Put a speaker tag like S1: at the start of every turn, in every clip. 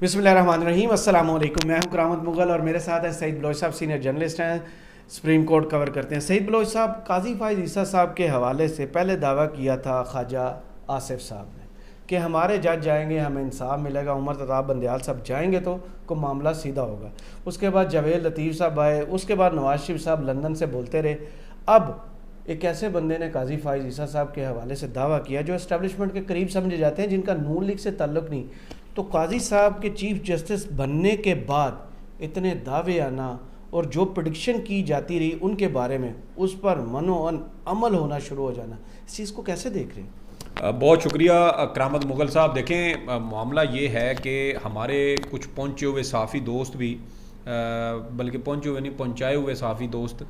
S1: बिस्मिल्लाहिर्रहमानिर्रहीम, अस्सलाम वालेकुम। मैं हूं करामत मुगल और मेरे साथ हैं सईद बलोच साहब, सीनियर जर्नलिस्ट हैं, सुप्रीम कोर्ट कवर करते हैं। सईद बलोच साहब, काजी फाइज ईसा साहब के हवाले से पहले दावा किया था ख्वाजा आसिफ साहब ने कि हमारे जज जाएंगे, हमें इंसाफ मिलेगा, उमर तताब बंदयाल साहब जाएंगे तो मामला सीधा होगा। उसके बाद जावेद लतीफ़ साहब आए, उसके बाद नवाज शरीफ साहब लंदन से बोलते रहे। अब एक ऐसे बंदे ने काजी फाइज ईसा साहब के हवाले से दावा किया जो एस्टेब्लिशमेंट के करीब समझे जाते हैं, जिनका नून लीग से ताल्लुक़ नहीं। तो काजी साहब के चीफ जस्टिस बनने के बाद इतने दावे आना और जो प्रेडिक्शन की जाती रही उनके बारे में, उस पर मनोअन अमल होना शुरू हो जाना, इस चीज़ को कैसे देख रहे हैं?
S2: बहुत शुक्रिया करामत मुगल साहब। देखें, मामला ये है कि हमारे कुछ पहुँचे हुए सहाफ़ी दोस्त भी, बल्कि पहुँचे हुए नहीं, पहुँचाए हुए सहाफ़ी दोस्त,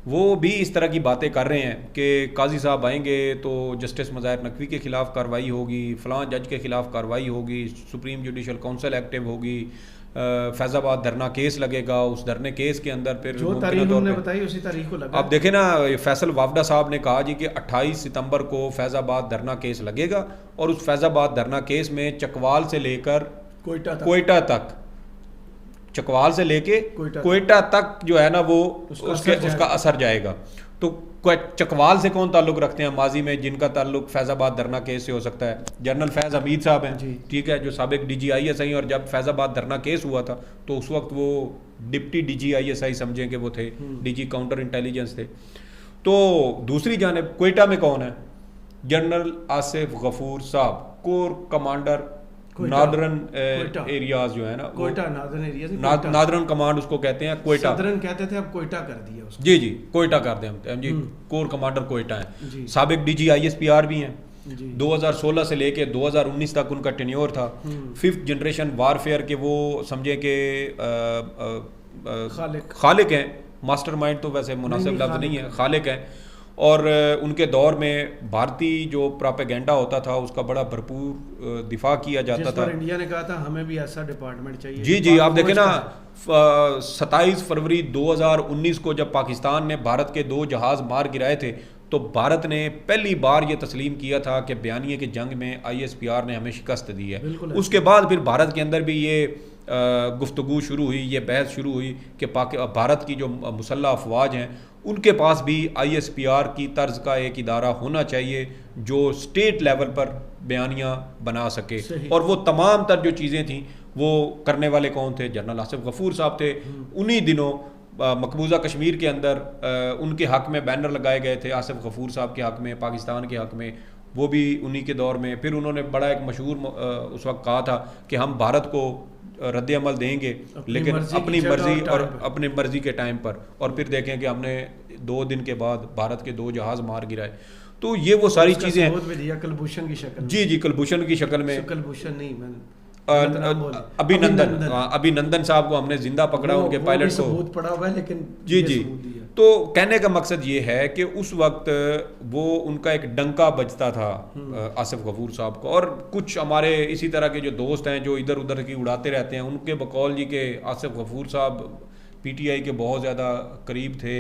S2: वो भी इस तरह की बातें कर रहे हैं कि काजी साहब आएंगे तो जस्टिस मज़ाहिर नकवी के ख़िलाफ़ कार्रवाई होगी, फ़लाँ जज के ख़िलाफ़ कार्रवाई होगी, सुप्रीम जुडिशल काउंसिल एक्टिव होगी, फैज़ाबाद धरना केस लगेगा। उस धरने केस के अंदर फिर
S1: जो तारीख उन्होंने बताई उसी तारीख को लगा।
S2: अब देखें ना, फैसल वावडा साहब ने कहा जी कि 28 सितंबर को फैज़ाबाद धरना केस लगेगा और उस फैज़ाबाद धरना केस में चकवाल से लेकर कोयटा तक चकवाल से लेके कोयटा तक जो है ना वो उसका असर जाएगा। तो चकवाल से कौन ताल्लुक़ रखते हैं माजी में, जिनका ताल्लुक़ फैज़ाबाद धरना केस से हो सकता है? जनरल फैज़ हमीद साहब हैं, ठीक है, जो साबिक DGISI, और जब फैज़ाबाद धरना केस हुआ था तो उस वक्त वो डिप्टी DGISI समझें कि वो थे, DG काउंटर इंटेलिजेंस थे। तो दूसरी जानिब कोयटा में कौन है? जनरल आसिफ गफूर साहब, कोर कमांडर नादरन एरियाज जो है ना,
S1: Quetta northern areas,
S2: northern command उसको कहते हैं, कोयटा
S1: सदरन कहते थे, अब कोयटा कर दिया उसको।
S2: जी जी, कोयटा कर दें हम जी, कोर कमांडर कोयटा है। साबिक DG ISPR भी हैं। 2016 से लेके 2019 तक उनका टेन्योर था। 5th जनरेशन वारफेयर के वो समझे कि खालिक हैं, मास्टरमाइंड तो वैसे मुनासिब लफ्ज़ नहीं है, खालिक हैं। और उनके दौर में भारतीय जो प्रोपेगेंडा होता था उसका बड़ा भरपूर दिफा किया जाता था।
S1: इंडिया ने कहा था हमें भी ऐसा डिपार्टमेंट चाहिए।
S2: जी जी, आप देखें ना, 27 फरवरी 2019 को जब पाकिस्तान ने भारत के 2 जहाज़ मार गिराए थे तो भारत ने पहली बार ये तस्लीम किया था कि बयानिए की जंग में ISPR ने हमें शिकस्त दी है। उसके बाद फिर भारत के अंदर भी ये गुफ्तगू शुरू हुई, ये बहस शुरू हुई कि भारत की जो मुसल्लह अफवाज हैं उनके पास भी ISPR की तर्ज का एक इदारा होना चाहिए जो स्टेट लेवल पर बयानियाँ बना सके। और वो तमाम तर जो चीज़ें थीं वो करने वाले कौन थे? जनरल आसिफ गफूर साहब थे। उन्हीं दिनों मकबूजा कश्मीर के अंदर उनके हक़ में बैनर लगाए गए थे, आसिफ गफूर साहब के हक़ में, पाकिस्तान के हक़ में, वो भी उन्हीं के दौर में। फिर उन्होंने बड़ा एक मशहूर उस वक्त कहा था कि हम भारत को रद्द अमल देंगे लेकिन अपनी मर्जी और अपनी मर्जी के टाइम पर। और फिर देखें कि हमने 2 दिन के बाद भारत के 2 जहाज़ मार गिराए। तो ये वो सारी चीज़ें हैं।
S1: कलभूषण की शक्ल,
S2: जी जी, कलभूषण की शक्ल में,
S1: कलभूषण नहीं,
S2: अभिनंदन साहब को हमने जिंदा पकड़ा, उनके पायलट को
S1: सबूत पड़ा हुआ है, लेकिन
S2: जी जी। तो कहने का मकसद ये है कि उस वक्त वो उनका एक डंका बजता था आसिफ गफूर साहब को। और कुछ हमारे इसी तरह के जो दोस्त हैं जो इधर उधर की उड़ाते रहते हैं, उनके बकौल जी के आसिफ गफूर साहब PTI के बहुत ज़्यादा करीब थे।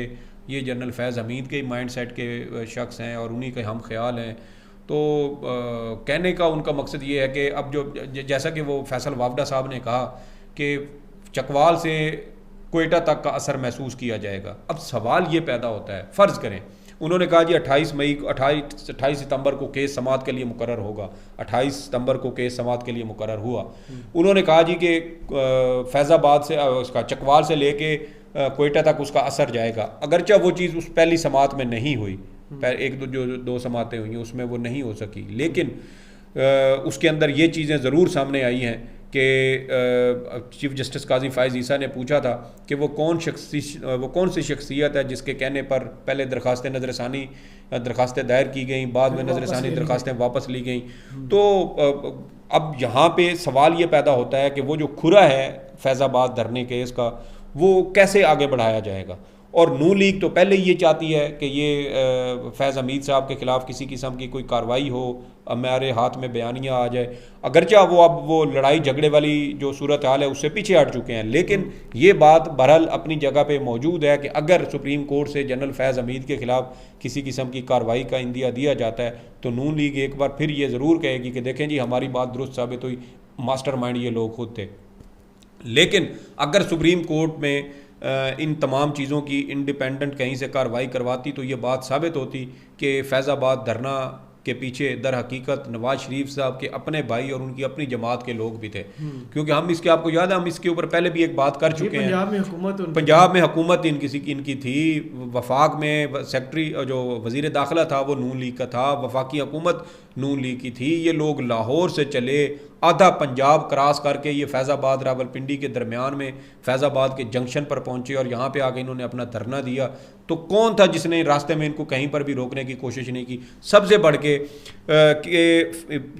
S2: ये जनरल फैज़ हमीद के माइंड सेट के शख्स हैं और उन्हीं के हम ख्याल हैं। तो कहने का उनका मकसद ये है कि अब जो जैसा कि वो फैसल वावडा साहब ने कहा कि चकवाल से कोयटा तक का असर महसूस किया जाएगा। अब सवाल ये पैदा होता है, फ़र्ज़ करें उन्होंने कहा जी 28 सितंबर को केस समाअत के लिए मुकर्रर होगा, 28 सितंबर को केस समाअत के लिए मुकर्रर हुआ। उन्होंने कहा जी कि फैज़ाबाद से उसका चकवाल से लेके कोयटा तक उसका असर जाएगा। अगरचे वो चीज़ उस पहली समाअत में नहीं हुई, एक जो 2 समातें हुई उसमें वो नहीं हो सकी, लेकिन उसके अंदर ये चीज़ें ज़रूर सामने आई हैं कि चीफ जस्टिस काजी फाइज ईसा ने पूछा था कि वो कौन सी शख्सियत है जिसके कहने पर पहले दरखास्तें दायर की गई, बाद में नज़रसानी दरखास्तें वापस ली गई। तो अब यहाँ पे सवाल ये पैदा होता है कि वो जो खुरा है फैज़ाबाद धरने केस का, वो कैसे आगे बढ़ाया जाएगा। और नून लीग तो पहले ये चाहती है कि ये फैज़ हमीद साहब के ख़िलाफ़ किसी किस्म की कोई कार्रवाई हो, हमारे हाथ में बयानियाँ आ जाए। अगरचा वो लड़ाई झगड़े वाली जो सूरत हाल है उससे पीछे हट चुके हैं, लेकिन ये बात बहरहाल अपनी जगह पे मौजूद है कि अगर सुप्रीम कोर्ट से जनरल फैज़ हमीद के ख़िलाफ़ किसी किस्म की कार्रवाई का इंदिया दिया जाता है तो नून लीग एक बार फिर ये ज़रूर कहेगी कि देखें जी हमारी बात दुरुस्त साबित हुई, मास्टरमाइंड ये लोग खुद थे। लेकिन अगर सुप्रीम कोर्ट में इन तमाम चीज़ों की इंडिपेंडेंट कहीं से कार्रवाई करवाती तो ये बात साबित होती कि फैज़ाबाद धरना के पीछे दर हकीकत नवाज शरीफ साहब के अपने भाई और उनकी अपनी जमात के लोग भी थे। क्योंकि हम इसके, आपको याद है, हम इसके ऊपर पहले भी एक बात कर चुके हैं। पंजाब में हुकूमत इनकी थी, वफाक में सेक्रेटरी जो वजीर दाखिला था वो नून लीग का था, वफाकी हुकूमत नून लीग की थी। ये लोग लाहौर से चले, आधा पंजाब क्रॉस करके ये फैज़ाबाद रावलपिंडी के दरमियान में फैज़ाबाद के जंक्शन पर पहुंचे और यहाँ पे आके इन्होंने अपना धरना दिया। तो कौन था जिसने रास्ते में इनको कहीं पर भी रोकने की कोशिश नहीं की? सबसे बढ़ के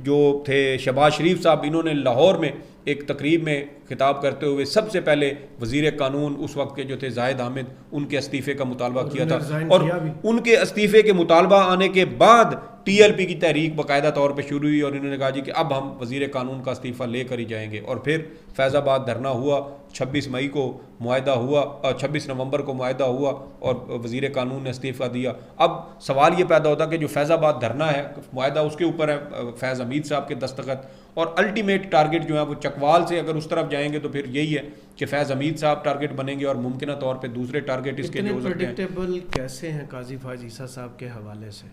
S2: जो थे शहबाज शरीफ साहब, इन्होंने लाहौर में एक तकरीब में खिताब करते हुए सबसे पहले वज़ीर कानून उस वक्त के जो थे जाहिद हामिद, उनके इस्तीफ़े का मुतालबा किया था। और उनके इस्तीफ़े के मुतालबा आने के बाद TLP की तहरीक बाकायदा तौर पे शुरू हुई और इन्होंने कहा जी कि अब हम वज़ीर कानून का इस्तीफ़ा लेकर ही जाएंगे। और फिर फैज़ाबाद धरना हुआ, 26 मई को मुआहदा हुआ, 26 नवंबर को मुआहदा हुआ और वज़ीर कानून ने इस्तीफ़ा दिया। अब सवाल ये पैदा होता कि जो फैज़ाबाद धरना है, मुआहदा उसके ऊपर है फैज़ हमीद साहब के दस्तखत, और अल्टीमेट टारगेट जो है वो चकवाल से अगर उस तरफ जाएंगे तो फिर यही है कि फैज़ हमीद साहब टारगेट बनेंगे और मुमकिन तौर पे दूसरे टारगेट इसके जो हो सकते हैं।
S1: प्रेडिक्टेबल कैसे हैं काजी फायज़ ईसा साहब के हवाले से?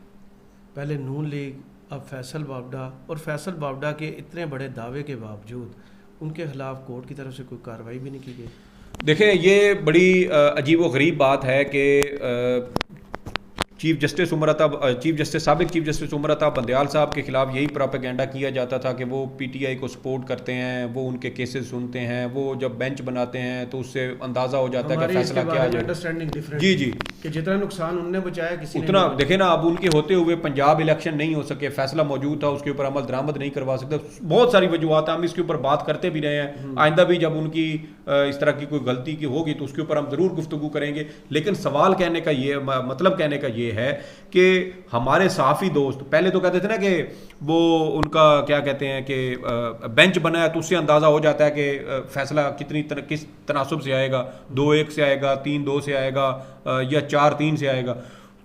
S1: पहले नून लीग, अब फैसल बावडा, और फैसल बावडा के इतने बड़े दावे के बावजूद उनके खिलाफ कोर्ट की तरफ से कोई कार्रवाई भी नहीं की गई।
S2: देखें, ये बड़ी अजीब व गरीब बात है कि चीफ जस्टिस साबिक चीफ जस्टिस उमर अता बंदयाल साहब के खिलाफ यही प्रोपेगेंडा किया जाता था कि वो PTI को सपोर्ट करते हैं, वो उनके केसेस सुनते हैं, वो जब बेंच बनाते हैं तो उससे अंदाजा हो जाता है कि फैसला क्या आ जाएगा। जी कि
S1: जितना नुकसान उनने बचाया किसी
S2: उतना देखे ना। अब उनके होते हुए पंजाब इलेक्शन नहीं हो सके, फैसला मौजूद था, उसके ऊपर अमल दरामद नहीं करवा सकते, बहुत सारी वजूहत, हम इसके ऊपर बात करते भी रहे हैं। आइंदा भी जब उनकी इस तरह की कोई गलती की होगी तो उसके ऊपर हम ज़रूर गुफ्तगू करेंगे। लेकिन सवाल कहने का ये, मतलब कहने का ये है कि हमारे सहाफ़ी दोस्त पहले तो कहते थे ना कि वो उनका क्या कहते हैं कि बेंच बना है तो उससे अंदाज़ा हो जाता है कि फैसला किस तनासुब से आएगा, 2-1 से आएगा, 3-2 से आएगा या 4-3 से आएगा।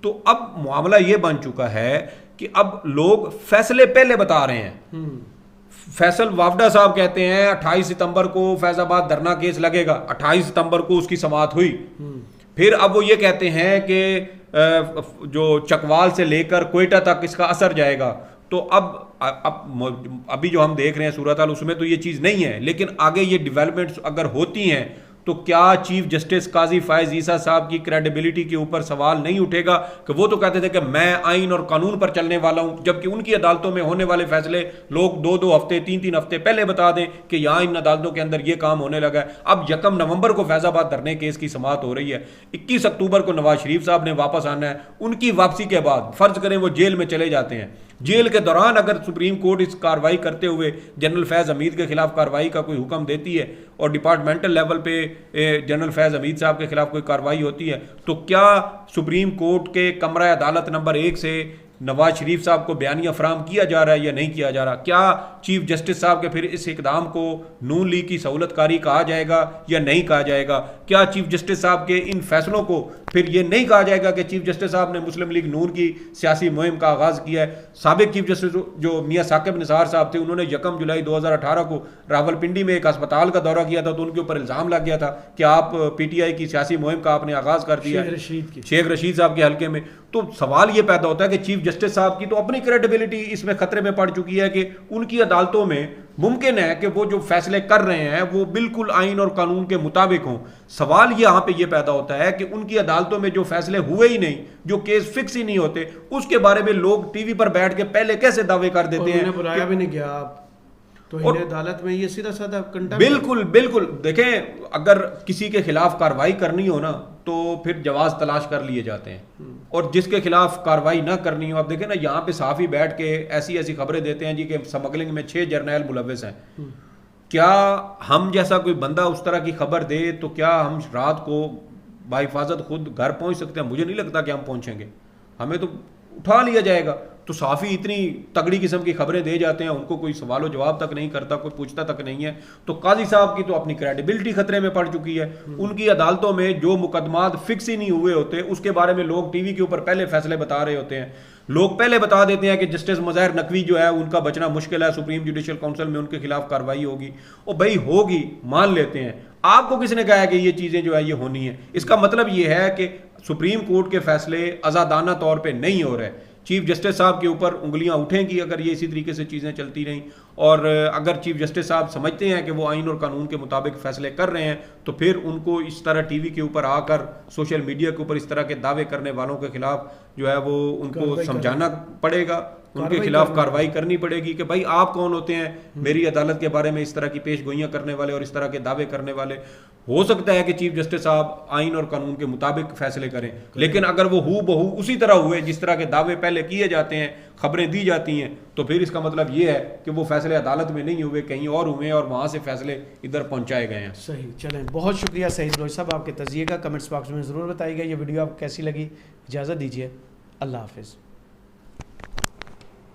S2: तो अब मामला ये बन चुका है कि अब लोग फैसले पहले बता रहे हैं। फैसल वावडा साहब कहते हैं 28 सितंबर को फैज़ाबाद धरना केस लगेगा, 28 सितंबर को उसकी समाअत हुई। फिर अब वो ये कहते हैं कि जो चकवाल से लेकर कोयटा तक इसका असर जाएगा। तो अब अभी जो हम देख रहे हैं सूरत हाल, उसमें तो ये चीज़ नहीं है, लेकिन आगे ये डेवलपमेंट्स अगर होती हैं तो क्या चीफ जस्टिस काजी फायज़ ईसा साहब की क्रेडिबिलिटी के ऊपर सवाल नहीं उठेगा कि वो तो कहते थे कि मैं आइन और कानून पर चलने वाला हूं, जबकि उनकी अदालतों में होने वाले फैसले लोग 2-2 हफ्ते 3-3 हफ्ते पहले बता दें कि यहाँ इन अदालतों के अंदर ये काम होने लगा है। अब 1 नवंबर को फैज़ाबाद धरने केस की समाअत हो रही है, 21 अक्टूबर को नवाज शरीफ साहब ने वापस आना है। उनकी वापसी के बाद फर्ज करें वो जेल में चले जाते हैं, जेल के दौरान अगर सुप्रीम कोर्ट इस कार्रवाई करते हुए जनरल फैज़ हमीद के खिलाफ कार्रवाई का कोई हुक्म देती है और डिपार्टमेंटल लेवल पे जनरल फैज़ हमीद साहब के खिलाफ कोई कार्रवाई होती है, तो क्या सुप्रीम कोर्ट के कमरा अदालत नंबर 1 से नवाज शरीफ साहब को बयानिया फराम किया जा रहा है या नहीं किया जा रहा? क्या चीफ जस्टिस साहब के फिर इस इकदाम को नून लीग की सहूलतकारी कहा जाएगा या नहीं कहा जाएगा? क्या चीफ जस्टिस साहब के इन फैसलों को फिर ये नहीं कहा जाएगा कि चीफ जस्टिस साहब ने मुस्लिम लीग नून की सियासी मुहिम का आगाज़ किया है? साबिक चीफ जस्टिस जो मियाँ साकिब निसार साहब थे, उन्होंने 1 जुलाई 2018 को रावलपिंडी में एक अस्पताल का दौरा किया था, तो उनके ऊपर इल्ज़ाम लग गया था कि आप PTI की सियासी मुहिम का आपने आगाज़ कर दिया शेख रशीद साहब के हल्के में। तो सवाल ये पैदा होता है कि चीफ जस्टिस साहब की तो अपनी क्रेडिबिलिटी इसमें खतरे में पड़ चुकी है कि उनकी अदालतों में मुमकिन है कि वो जो फैसले कर रहे हैं वो बिल्कुल आइन और कानून के मुताबिक हों। सवाल यहाँ पे ये पैदा होता है कि उनकी अदालतों में जो फैसले हुए ही नहीं, जो केस फिक्स ही नहीं होते, उसके बारे में लोग टीवी पर बैठ के पहले कैसे दावे कर देते हैं।
S1: बुलाया भी नहीं गया आप तो अदालत में ये सीधा साधा
S2: बिल्कुल देखें, अगर किसी के खिलाफ कार्रवाई करनी हो ना तो फिर जवाज तलाश कर लिए जाते हैं, और जिसके खिलाफ कार्रवाई ना करनी हो, आप देखें ना यहाँ पे साफ़ी बैठ के ऐसी खबरें देते हैं जी कि स्मगलिंग में 6 जर्नैल मुलव्वस हैं। क्या हम जैसा कोई बंदा उस तरह की खबर दे तो क्या हम रात को बाहिफाजत खुद घर पहुंच सकते हैं? मुझे नहीं लगता कि हम पहुंचेंगे, हमें तो उठा लिया जाएगा। तो साफ़ी इतनी तगड़ी किस्म की खबरें दे जाते हैं, उनको कोई सवाल जवाब तक नहीं करता, कोई पूछता तक नहीं है। तो काजी साहब की तो अपनी क्रेडिबिलिटी खतरे में पड़ चुकी है। उनकी अदालतों में जो मुकदमात फिक्स ही नहीं हुए होते उसके बारे में लोग टीवी के ऊपर पहले फैसले बता रहे होते हैं। लोग पहले बता देते हैं कि जस्टिस मुज़ाहिर नकवी जो है उनका बचना मुश्किल है, सुप्रीम जुडिशल काउंसिल में उनके खिलाफ कार्रवाई होगी। और भाई होगी, मान लेते हैं, आपको किसने कहा है कि ये चीज़ें जो है ये होनी है? इसका मतलब ये है कि सुप्रीम कोर्ट के फैसले आज़ादाना तौर पर नहीं हो रहे। चीफ जस्टिस साहब के ऊपर उंगलियां उठेंगी अगर ये इसी तरीके से चीज़ें चलती रहीं, और अगर चीफ जस्टिस साहब समझते हैं कि वो आइन और कानून के मुताबिक फैसले कर रहे हैं तो फिर उनको इस तरह टीवी के ऊपर आकर सोशल मीडिया के ऊपर इस तरह के दावे करने वालों के खिलाफ जो है वो उनको समझाना पड़ेगा, उनके खिलाफ कार्रवाई करनी पड़ेगी कि भाई आप कौन होते हैं मेरी अदालत के बारे में इस तरह की पेश गोइयां करने वाले और इस तरह के दावे करने वाले। हो सकता है कि चीफ जस्टिस साहब आइन और कानून के मुताबिक फैसले करें, लेकिन अगर वो हू बहू उसी तरह हुए जिस तरह के दावे पहले किए जाते हैं, खबरें दी जाती हैं, तो फिर इसका मतलब ये है कि वो फैसले अदालत में नहीं हुए, कहीं और हुए और वहाँ से फैसले इधर पहुँचाए गए हैं।
S1: सही, चलें, बहुत शुक्रिया सईद बलोच साहब, आपके तजिए का कमेंट्स बॉक्स में ज़रूर बताइएगा। ये वीडियो आपको कैसी लगी, इजाज़त दीजिए, अल्लाह हाफिज़।